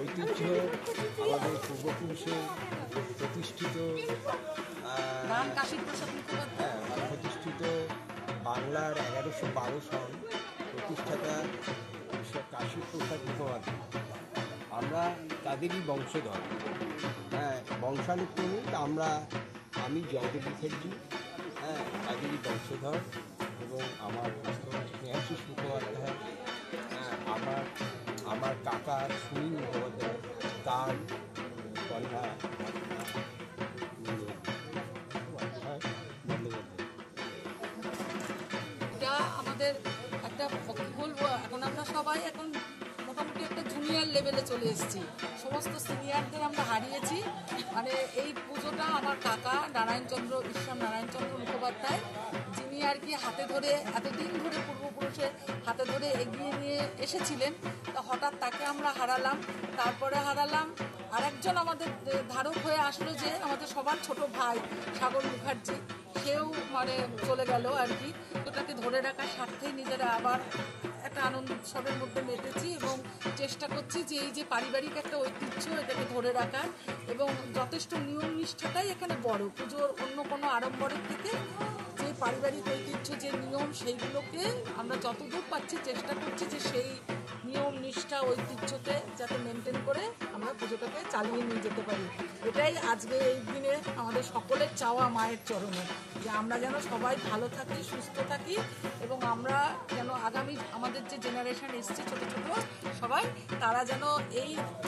ঐতিহ্য আমাদের পূর্বপুরুষের প্রতিষ্ঠিত প্রতিষ্ঠিত বাংলার 1112 সাল প্রতিষ্ঠাতা কাশীপ্রসাদ মুখোপাধ্যায়। আমরা তাদেরই বংশধর, বংশানুক্রমে আমি জয়দেব মুখার্জি, তাদেরই বংশধর। এবং আমার স্নেহাশিস মুখোপাধ্যায়, আমার কাকা সুনীল মুখোপাধ্যায়, তার কন্যা এটা আমাদের একটা কি বলবো, এখন আমরা সবাই এখন মোটামুটি একটা জুনিয়র লেভেলে চলে এসেছি, সমস্ত সিনিয়রদের আমরা হারিয়েছি। মানে এই পুজোটা আমার কাকা ঈশ্বর নারায়ণচন্দ্র মুখোপাধ্যায়, যিনি আর কি হাতে ধরে এতদিন ধরে পূর্বপুরুষের হাতে ধরে এগিয়ে নিয়ে এসেছিলেন। তা হঠাৎ তাকে আমরা হারালাম, তারপরে হারালাম আরেকজন আমাদের ধারক হয়ে আসলো, যে আমাদের সবার ছোট ভাই সাগর মুখার্জি, সেও মানে চলে গেল আর কি। ওটাকে ধরে রাখার স্বার্থেই নিজেরা আবার একটা আনন্দ উৎসবের মধ্যে মেতেছি এবং চেষ্টা করছি যে এই যে পারিবারিক একটা ঐতিহ্য, এটাকে ধরে রাখার। এবং যথেষ্ট নিয়ম নিষ্ঠাটাই এখানে বড়, পুজোর অন্য কোনো আড়ম্বরের থেকে যে পারিবারিক ঐতিহ্য, যে নিয়ম, সেইগুলোকে আমরা যতদূর পাচ্ছি চেষ্টা করছি যে সেই নিয়ম নিষ্ঠা ঐতিহ্যকে যাতে মেনটেন করে আমরা পুজোটাকে চালিয়ে নিয়ে যেতে পারি। এটাই আজকে এই দিনে আমাদের সকলের চাওয়া মায়ের চরণে, যে আমরা যেন সবাই ভালো থাকি, সুস্থ থাকি এবং আমরা যেন আগামী আমাদের যে জেনারেশন এসছে ছোটো ছোটো সবাই, তারা যেন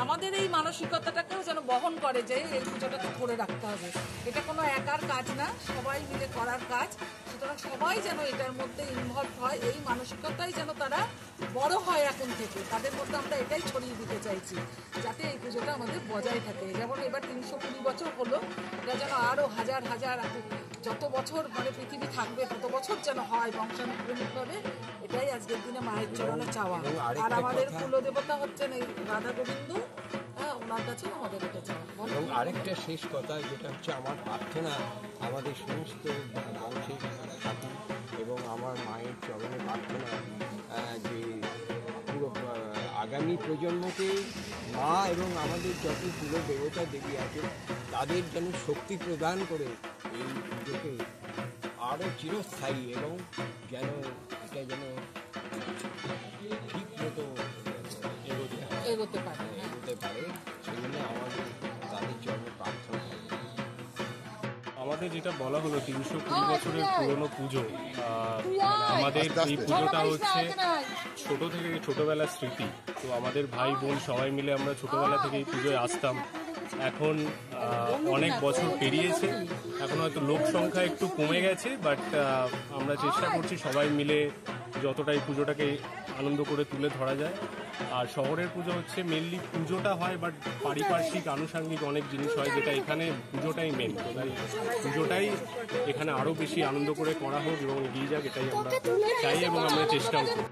আমাদের এই মানসিকতাটাকেও যেন বহন করে যে এই পুজোটাকে ধরে রাখতে হবে। এটা কোনো একার কাজ না, সবাই মিলে করার কাজ। সুতরাং সবাই যেন এটার মধ্যে ইনভলভ হয়, এই মানসিকতাই যেন তারা বড় হয় এখন থেকে, তাদের মধ্যে আমরা এটাই ছড়িয়ে দিতে চাইছি, যাতে এই পুজোটা আমাদের বজায় থাকে। যেমন এবার 320 বছর হলো, এটা যেন আরও হাজার হাজার যত বছর মানে পৃথিবী থাকবে তত বছর যেন হয় বংশানুক্রমিকভাবে। এটাই আজকের দিনে মায়ের চরণে চাওয়া। আর আমাদের কুলদেবতা হচ্ছেন এই রাধা গোবিন্দ, ওনার কাছে আমাদের এটা চাওয়া। এবং আরেকটা শেষ কথা, যেটা হচ্ছে আমার প্রার্থনা আমাদের সমস্ত বংশের সাথী এবং আমার মায়ের চরণে প্রার্থনা, যে পুরো আগামী প্রজন্মকে মা এবং আমাদের যত পুরো দেবতা দেবী আছে তাদের যেন শক্তি প্রদান করে এই পুজোকে আরও চিরস্থায়ী এবং যেন এটা যেন ঠিক মতো এগোতে পারে, সেজন্য আমাদের তাদের জন্য প্রার্থনা। আমাদের যেটা বলা হলো 320 বছরের পুরনো পুজো, আমাদের এই পুজোটা হচ্ছে ছোটবেলার স্মৃতি। তো আমাদের ভাই বোন সবাই মিলে আমরা ছোটবেলা থেকে এই পুজোয় আসতাম। এখন অনেক বছর পেরিয়েছে, এখন হয়তো লোক সংখ্যা একটু কমে গেছে, বাট আমরা চেষ্টা করছি সবাই মিলে যতটাই পুজোটাকে আনন্দ করে তুলে ধরা যায়। আর শহরের পুজো হচ্ছে মেনলি পুজোটা হয়, বাট পারিপার্শ্বিক আনুষঙ্গিক অনেক জিনিস হয়, যেটা এখানে পুজোটাই মেন। তো তাই পুজোটাই এখানে আরও বেশি আনন্দ করে করা হোক এবং এগিয়ে যাক, এটাই আমরা চাই এবং আমরা চেষ্টাও করি।